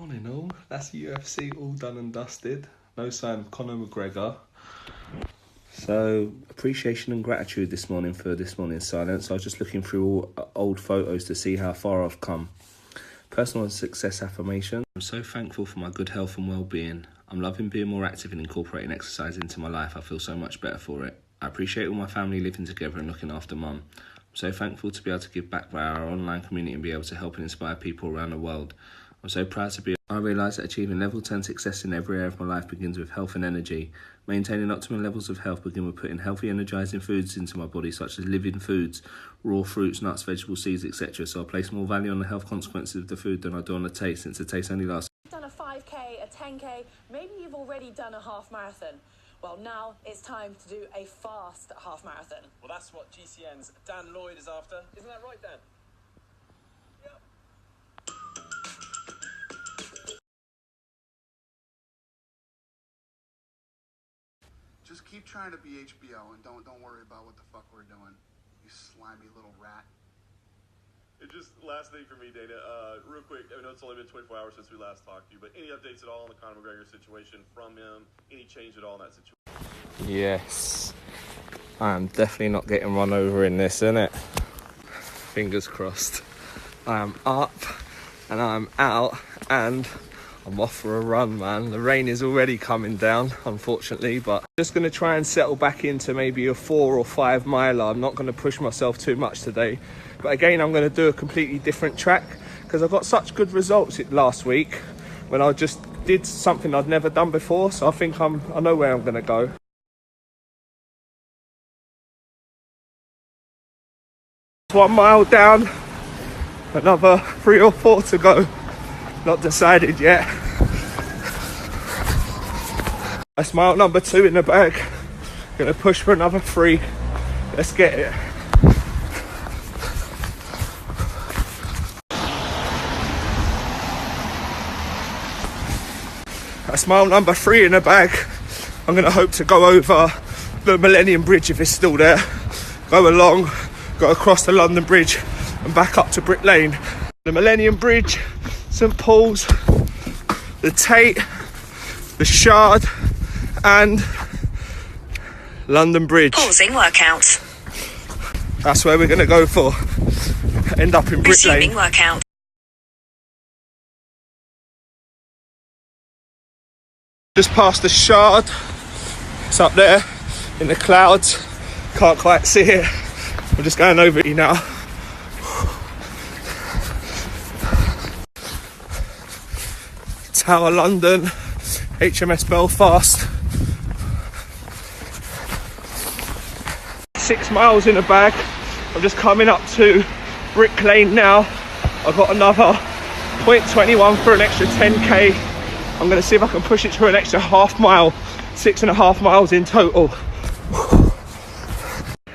Morning all, that's UFC all done and dusted. No sign of Conor McGregor. So, appreciation and gratitude this morning for this morning's silence. I was just looking through all old photos to see how far I've come. Personal success affirmation. I'm so thankful for my good health and well-being. I'm loving being more active and incorporating exercise into my life. I feel so much better for it. I appreciate all my family living together and looking after mum. I'm so thankful to be able to give back via our online community and be able to help and inspire people around the world. I'm so proud to be. I realise that achieving level 10 success in every area of my life begins with health and energy. Maintaining optimal levels of health begin with putting healthy, energising foods into my body, such as living foods, raw fruits, nuts, vegetables, seeds, etc. So I place more value on the health consequences of the food than I do on the taste, since the taste only lasts. You've done a 5k, a 10k, maybe you've already done a half marathon. Well, now it's time to do a fast half marathon. Well, that's what GCN's Dan Lloyd is after. Isn't that right, Dan? Yep. Just keep trying to be HBO and don't worry about what the fuck we're doing, you slimy little rat. And just last thing for me, Dana, real quick, I know it's only been 24 hours since we last talked to you, but any updates at all on the Conor McGregor situation from him? Any change at all in that situation? Yes, I'm definitely not getting run over in this, innit? Fingers crossed. I am up and I'm out and I'm off for a run, man. The rain is already coming down, unfortunately, but I'm just going to try and settle back into maybe a 4 or 5 miler. I'm not going to push myself too much today. But again, I'm going to do a completely different track because I got such good results last week when I just did something I'd never done before. So I think I know where I'm going to go. 1 mile down, another 3 or 4 to go. Not decided yet. That's mile number 2 in the bag. Gonna push for another 3. Let's get it. That's mile number 3 in the bag. I'm gonna hope to go over the Millennium Bridge if it's still there. Go along, go across the London Bridge and back up to Brick Lane. The Millennium Bridge, St Paul's, the Tate, the Shard and London Bridge. Pausing workout. That's where we're going to go for. End up in Brick Resuming Lane. workout. Just past the Shard. It's up there in the clouds. Can't quite see it. I'm just going over it now. Tower London, HMS Belfast. 6 miles in the bag. I'm just coming up to Brick Lane now. I've got another 0.21 for an extra 10k. I'm going to see if I can push it to an extra half mile. 6.5 miles in total.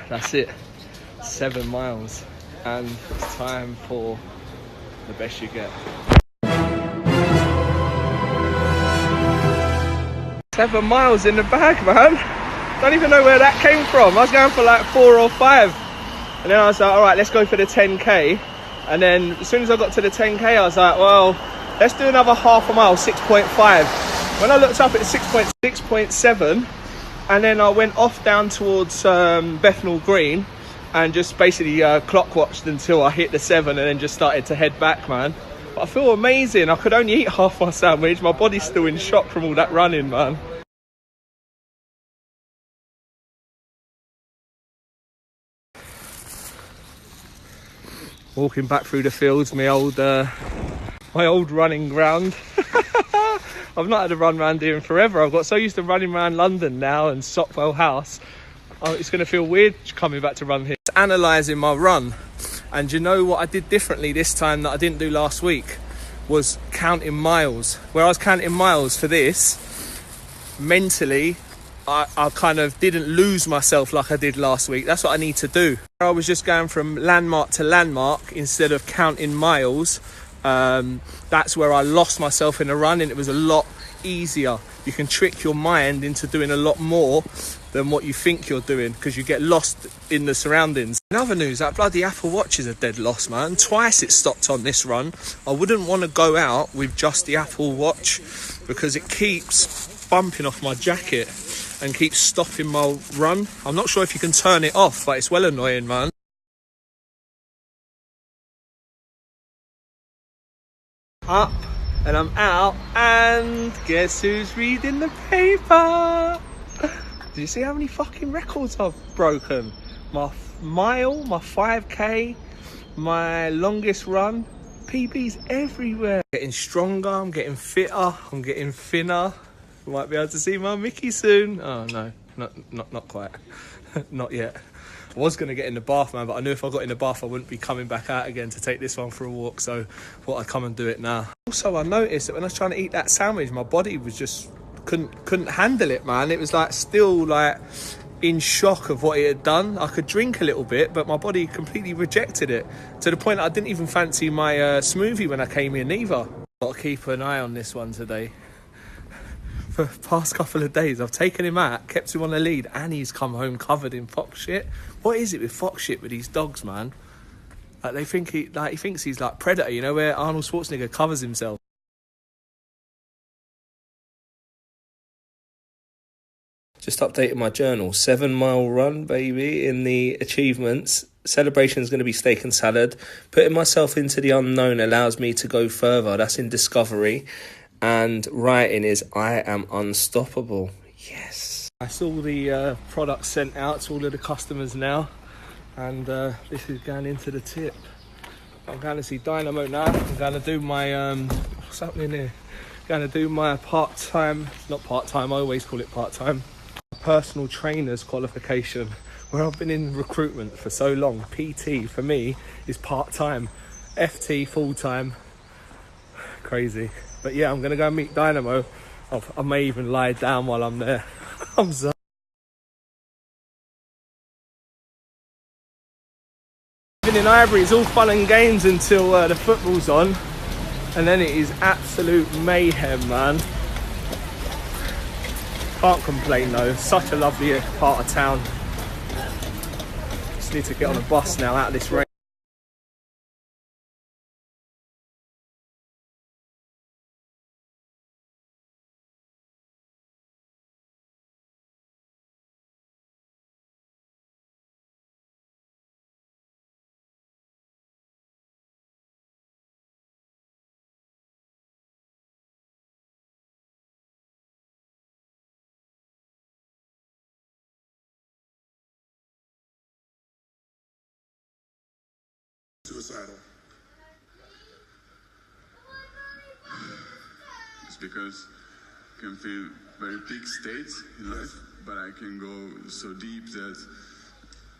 That's it. 7 miles. And it's time for the best you get. 7 miles in the bag, man. Don't even know where that came from. I was going for like 4 or 5. And then I was like, all right, let's go for the 10k. And then as soon as I got to the 10k, I was like, well, let's do another half a mile, 6.5. When I looked up at 6.7, and then I went off down towards Bethnal Green and just basically clock watched until I hit the 7 and then just started to head back, man. But I feel amazing. I could only eat half my sandwich. My body's still in shock from all that running, man. Walking back through the fields, my old running ground. I've not had a run round here in forever. I've got so used to running around London now and Sopwell House. Oh, it's going to feel weird coming back to run here. Analysing my run, and you know what I did differently this time that I didn't do last week was counting miles. Where I was counting miles for this, mentally I kind of didn't lose myself like I did last week. That's what I need to do. I was just going from landmark to landmark instead of counting miles. That's where I lost myself in the run, and it was a lot easier. You can trick your mind into doing a lot more than what you think you're doing because you get lost in the surroundings. In other news, that bloody Apple Watch is a dead loss, man. Twice it stopped on this run. I wouldn't want to go out with just the Apple Watch because it keeps bumping off my jacket and keeps stopping my run. I'm not sure if you can turn it off, but it's well annoying, man. Up and I'm out, and guess who's reading the paper? Do you see how many fucking records I've broken? My mile, my 5k, my longest run, PBs everywhere. Getting stronger, I'm getting fitter, I'm getting thinner. You might be able to see my Mickey soon. Oh no, not quite. Not yet. I was going to get in the bath, man, but I knew if I got in the bath I wouldn't be coming back out again to take this one for a walk, so I thought I'd come and do it now. Also, I noticed that when I was trying to eat that sandwich, my body was just couldn't handle it, man. It was like still like in shock of what it had done. I could drink a little bit, but my body completely rejected it to the point that I didn't even fancy my smoothie when I came in either. Got to keep an eye on this one today. For the past couple of days, I've taken him out, kept him on the lead, and he's come home covered in fox shit. What is it with fox shit with these dogs, man? Like they think he thinks he's like Predator, you know, where Arnold Schwarzenegger covers himself. Just updated my journal. 7-mile run, baby, in the achievements. Celebration is going to be steak and salad. Putting myself into the unknown allows me to go further. That's in discovery. And writing is I am unstoppable. Yes. I saw the product sent out to all of the customers now. And this is going into the tip. I'm going to see Dynamo now. I'm going to do my... what's happening here? Going to do my part-time... Not part-time, I always call it part-time. Personal trainer's qualification. Where I've been in recruitment for so long. PT, for me, is part-time. FT, full-time. Crazy. But yeah, I'm going to go and meet Dynamo. I may even lie down while I'm there. I'm so... Living in Highbury is all fun and games until the football's on. And then it is absolute mayhem, man. Can't complain though. Such a lovely part of town. Just need to get on a bus now out of this rain. Suicidal. It's because I can feel very peak states in life, but I can go so deep that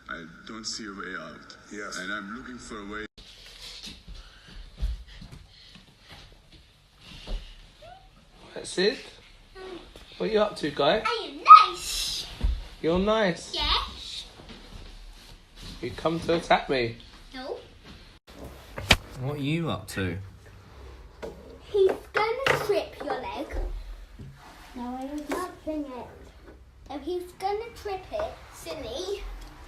I don't see a way out. Yes. And I'm looking for a way. That's it? What are you up to, guy? I am nice. You're nice. Yes. You come to attack me. No. What are you up to? He's gonna trip your leg. No, I was not doing it. No, he's gonna trip it, silly.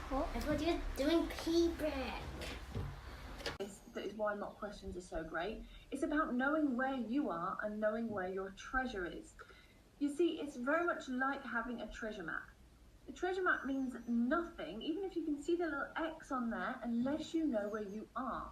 What? I thought you were doing pee break. That is why mock questions are so great. It's about knowing where you are and knowing where your treasure is. You see, it's very much like having a treasure map. The treasure map means nothing, even if you can see the little X on there, unless you know where you are.